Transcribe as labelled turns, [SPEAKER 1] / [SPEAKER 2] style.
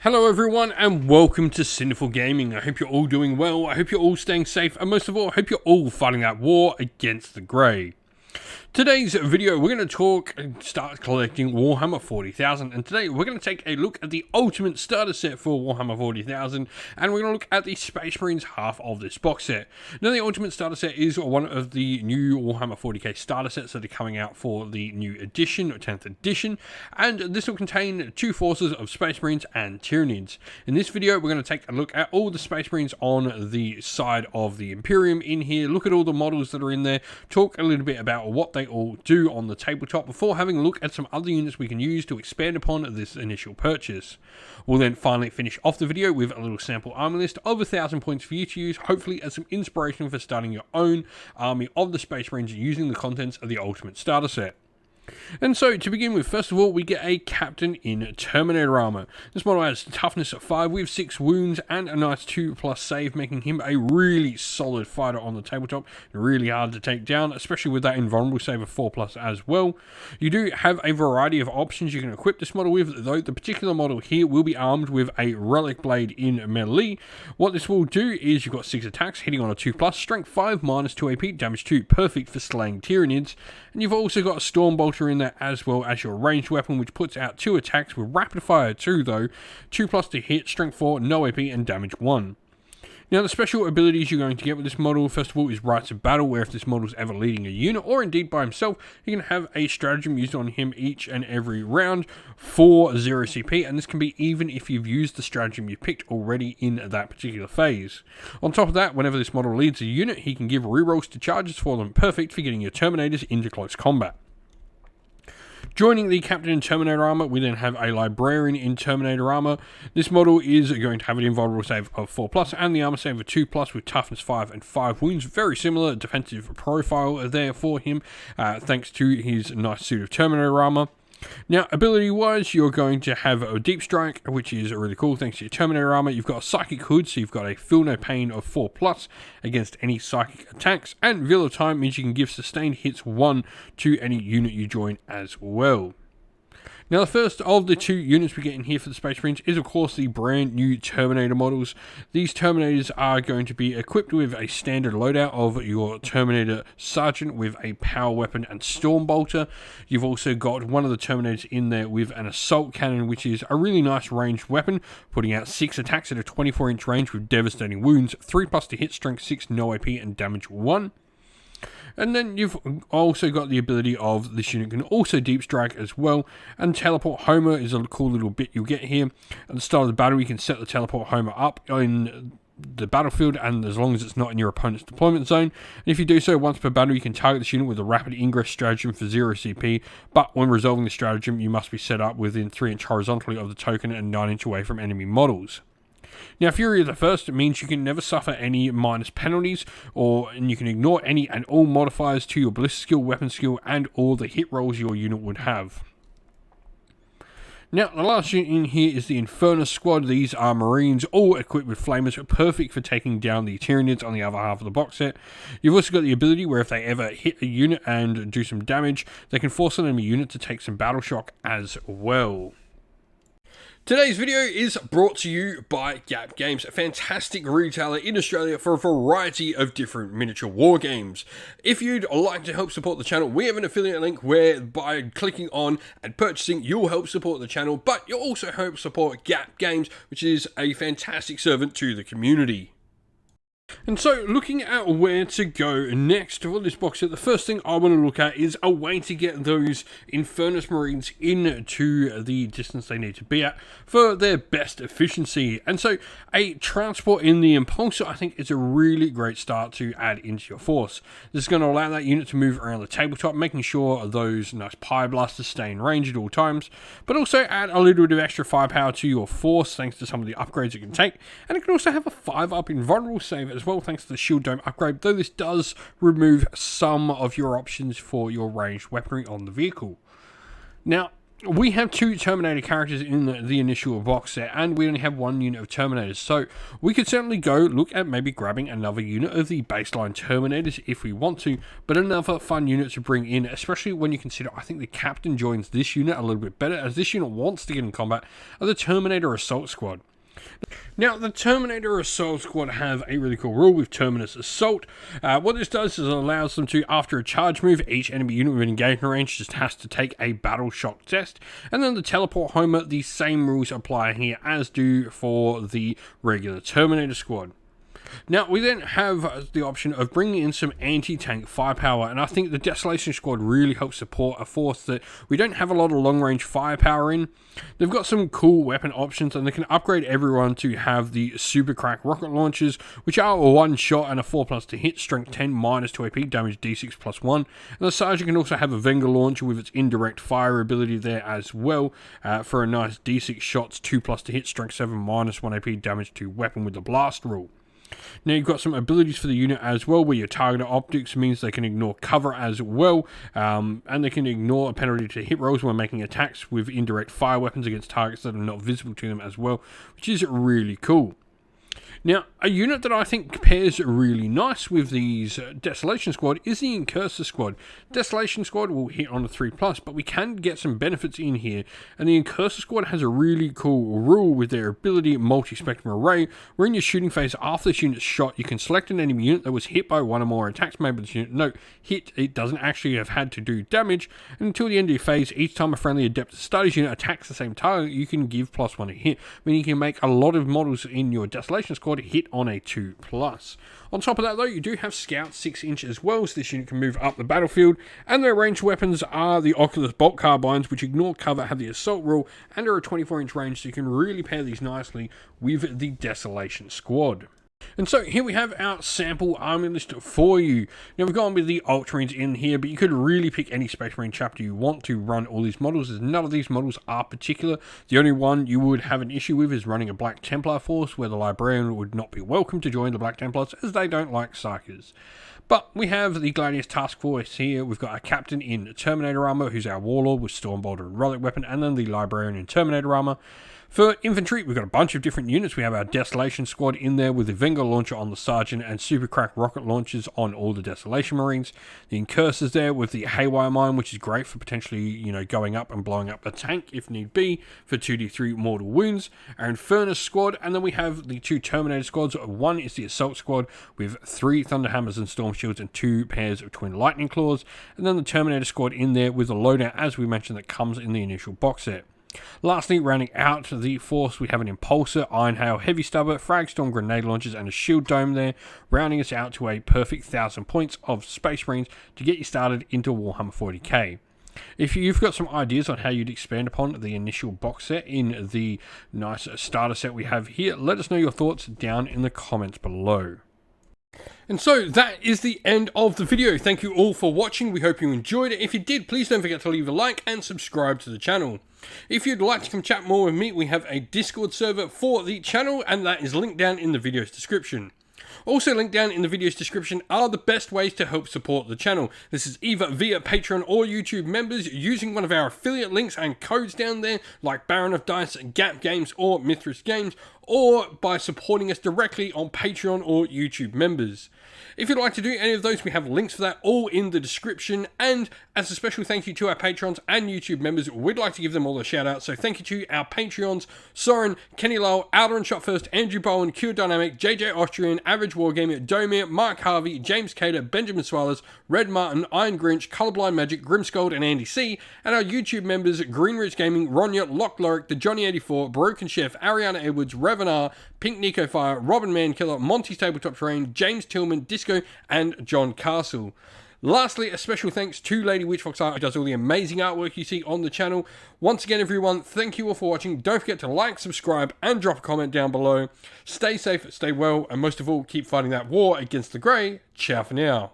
[SPEAKER 1] Hello everyone and welcome to Sinful Gaming. I hope you're all doing well, I hope you're all staying safe, and most of all, I hope you're all fighting that war against the grey. Today's video, we're going to talk and start collecting Warhammer 40,000, and today we're going to take a look at the ultimate starter set for Warhammer 40,000, and we're going to look at the Space Marines half of this box set. Now, the ultimate starter set is one of the new Warhammer 40k starter sets that are coming out for the new edition, or 10th edition, and this will contain two forces of Space Marines and Tyranids. In this video, we're going to take a look at all the Space Marines on the side of the Imperium in here, look at all the models that are in there, talk a little bit about what they all do on the tabletop before having a look at some other units we can use to expand upon this initial purchase. We'll then finally finish off the video with a little sample army list of 1,000 points for you to use, hopefully as some inspiration for starting your own army of the Space Marines using the contents of the Ultimate Starter Set. And so, to begin with, first of all, we get a Captain in Terminator armor. This model has toughness of 5 with 6 wounds and a nice 2+ save, making him a really solid fighter on the tabletop. Really hard to take down, especially with that invulnerable save of 4+ as well. You do have a variety of options you can equip this model with, though the particular model here will be armed with a Relic Blade in melee. What this will do is you've got 6 attacks, hitting on a 2+, strength 5, -2 AP, damage 2, perfect for slaying Tyranids. And you've also got a Stormbolter in there as well as your ranged weapon, which puts out 2 attacks with rapid fire 2 though, 2+ to hit, strength 4, no AP and damage 1. Now, the special abilities you're going to get with this model, first of all, is Rites of Battle, where if this model is ever leading a unit, or indeed by himself, you can have a stratagem used on him each and every round for 0 CP, and this can be even if you've used the stratagem you picked already in that particular phase. On top of that, whenever this model leads a unit, he can give rerolls to charges for them, perfect for getting your Terminators into close combat. Joining the Captain in Terminator armor, we then have a Librarian in Terminator armor. This model is going to have an invulnerable save of 4+ and the armor save of 2+ with toughness 5 and 5 wounds. Very similar defensive profile there for him, thanks to his nice suit of Terminator armor. Now, ability-wise, you're going to have a Deep Strike, which is really cool thanks to your Terminator armor. You've got a Psychic Hood, so you've got a Feel No Pain of 4+ against any psychic attacks. And Veil of Time means you can give sustained hits 1 to any unit you join as well. Now, the first of the 2 units we get in here for the Space Marines is, of course, the brand new Terminator models. These Terminators are going to be equipped with a standard loadout of your Terminator Sergeant with a power weapon and Stormbolter. You've also got one of the Terminators in there with an Assault Cannon, which is a really nice ranged weapon, putting out 6 attacks at a 24-inch range with devastating wounds, 3+ to hit, strength 6, no AP, and damage 1. And then you've also got the ability of this unit can also Deep Strike as well. And Teleport Homer is a cool little bit you'll get here. At the start of the battle, you can set the Teleport Homer up in the battlefield, and as long as it's not in your opponent's deployment zone. And if you do so once per battle, you can target this unit with a rapid ingress stratagem for 0 CP. But when resolving the stratagem, you must be set up within 3 inch horizontally of the token and 9 inch away from enemy models. Now, Fury of the First means you can never suffer any minus penalties, and you can ignore any and all modifiers to your ballistic skill, weapon skill, and all the hit rolls your unit would have. Now, the last unit in here is the Infernus Squad. These are Marines, all equipped with Flamers, perfect for taking down the Tyranids on the other half of the box set. You've also got the ability where if they ever hit a unit and do some damage, they can force an enemy unit to take some battle shock as well. Today's video is brought to you by Gap Games, a fantastic retailer in Australia for a variety of different miniature war games. If you'd like to help support the channel, we have an affiliate link where by clicking on and purchasing, you'll help support the channel, but you'll also help support Gap Games, which is a fantastic servant to the community. And so, looking at where to go next for this box set, the first thing I want to look at is a way to get those Infernus Marines into the distance they need to be at for their best efficiency. And so, a transport in the Impulsor, I think, is a really great start to add into your force. This is going to allow that unit to move around the tabletop, making sure those nice Pie Blasters stay in range at all times, but also add a little bit of extra firepower to your force thanks to some of the upgrades it can take. And it can also have a 5+ invulnerable save as well, thanks to the Shield Dome upgrade, though this does remove some of your options for your ranged weaponry on the vehicle. Now, we have 2 Terminator characters in the initial box set, and we only have 1 unit of Terminators, so we could certainly go look at maybe grabbing another unit of the baseline Terminators if we want to, but another fun unit to bring in, especially when you consider, I think the Captain joins this unit a little bit better, as this unit wants to get in combat, are the Terminator Assault Squad. Now, the Terminator Assault Squad have a really cool rule with Terminus Assault. What this does is it allows them to, after a charge move, each enemy unit within engagement range just has to take a battle shock test. And then the Teleport Homer, the same rules apply here as do for the regular Terminator Squad. Now, we then have the option of bringing in some anti-tank firepower, and I think the Desolation Squad really helps support a force that we don't have a lot of long-range firepower in. They've got some cool weapon options, and they can upgrade everyone to have the Super Crack rocket launchers, which are a 1-shot and a 4+ to hit, strength 10, -2 AP, damage D6 +1. And the Sergeant can also have a Venga launcher with its indirect fire ability there as well, for a nice D6 shots, 2+ to hit, strength 7, -1 AP, damage to weapon with the blast rule. Now you've got some abilities for the unit as well, where your target optics means they can ignore cover as well, and they can ignore a penalty to hit rolls when making attacks with indirect fire weapons against targets that are not visible to them as well, which is really cool. Now, a unit that I think pairs really nice with these Desolation Squad is the Incursor Squad. Desolation Squad will hit on a 3+, but we can get some benefits in here, and the Incursor Squad has a really cool rule with their ability Multi-Spectrum Array, where in your shooting phase after this unit's shot, you can select an enemy unit that was hit by 1 or more attacks made by this unit. Note, hit, it doesn't actually have had to do damage, and until the end of your phase, each time a friendly Adept Studies unit attacks the same target, you can give +1 a hit, meaning you can make a lot of models in your Desolation Squad hit on a 2+. On top of that though, you do have Scout 6-inch as well, so this unit can move up the battlefield, and their ranged weapons are the Oculus Bolt Carbines, which ignore cover, have the Assault rule, and are a 24-inch range, so you can really pair these nicely with the Desolation Squad. And so here we have our sample army list for you. Now we've gone with the Ultramarines in here, but you could really pick any Space Marine chapter you want to run all these models, as none of these models are particular. The only one you would have an issue with is running a Black Templar force, where the Librarian would not be welcome to join the Black Templars, as they don't like Psykers. But we have the Gladius Task Force here. We've got a Captain in Terminator armor, who's our Warlord with Stormbolter and Relic Weapon, and then the Librarian in Terminator armor. For infantry, we've got a bunch of different units. We have our Desolation Squad in there with the Venga launcher on the Sergeant and Super Crack rocket launchers on all the Desolation Marines. The Incursors there with the Haywire Mine, which is great for potentially, going up and blowing up a tank if need be for 2d3 mortal wounds. Our Infernus Squad, and then we have the 2 Terminator Squads. One is the Assault Squad with 3 Thunderhammers and Storm Shields and 2 pairs of Twin Lightning Claws. And then the Terminator Squad in there with the loadout, as we mentioned, that comes in the initial box set. Lastly, rounding out the force, we have an Impulsor, Iron Hail, Heavy Stubber, Fragstorm grenade launchers, and a Shield Dome there, rounding us out to a perfect 1,000 points of Space Marines to get you started into Warhammer 40k. If you've got some ideas on how you'd expand upon the initial box set in the nice starter set we have here, let us know your thoughts down in the comments below. And so that is the end of the video. Thank you all for watching. We hope you enjoyed it. If you did, please don't forget to leave a like and subscribe to the channel. If you'd like to come chat more with me, we have a Discord server for the channel, and that is linked down in the video's description. Also linked down in the video's description are the best ways to help support the channel. This is either via Patreon or YouTube members using one of our affiliate links and codes down there, like Baron of Dice, Gap Games, or Mithras Games, or by supporting us directly on Patreon or YouTube members. If you'd like to do any of those, we have links for that all in the description. And as a special thank you to our Patrons and YouTube members, we'd like to give them all a shout out. So thank you to our Patreons, Soren, Kenny Lowell, Alder and Shot First, Andrew Bowen, Q Dynamic, JJ Austrian, Average Wargamer, Domir, Mark Harvey, James Cater, Benjamin Swallows, Red Martin, Iron Grinch, Colorblind Magic, Grimscold, and Andy C. And our YouTube members, Greenridge Gaming, Ronya, Lock Lorick, The Johnny84, Broken Chef, Ariana Edwards, Revenar, Pink Nico Fire, Robin Mankiller, Monty's Tabletop Terrain, James Tillman, Disco, and John Castle. Lastly, a special thanks to Lady Witchfox Art, who does all the amazing artwork you see on the channel. Once again, everyone, thank you all for watching. Don't forget to like, subscribe, and drop a comment down below. Stay safe, stay well, and most of all, keep fighting that war against the Grey. Ciao for now.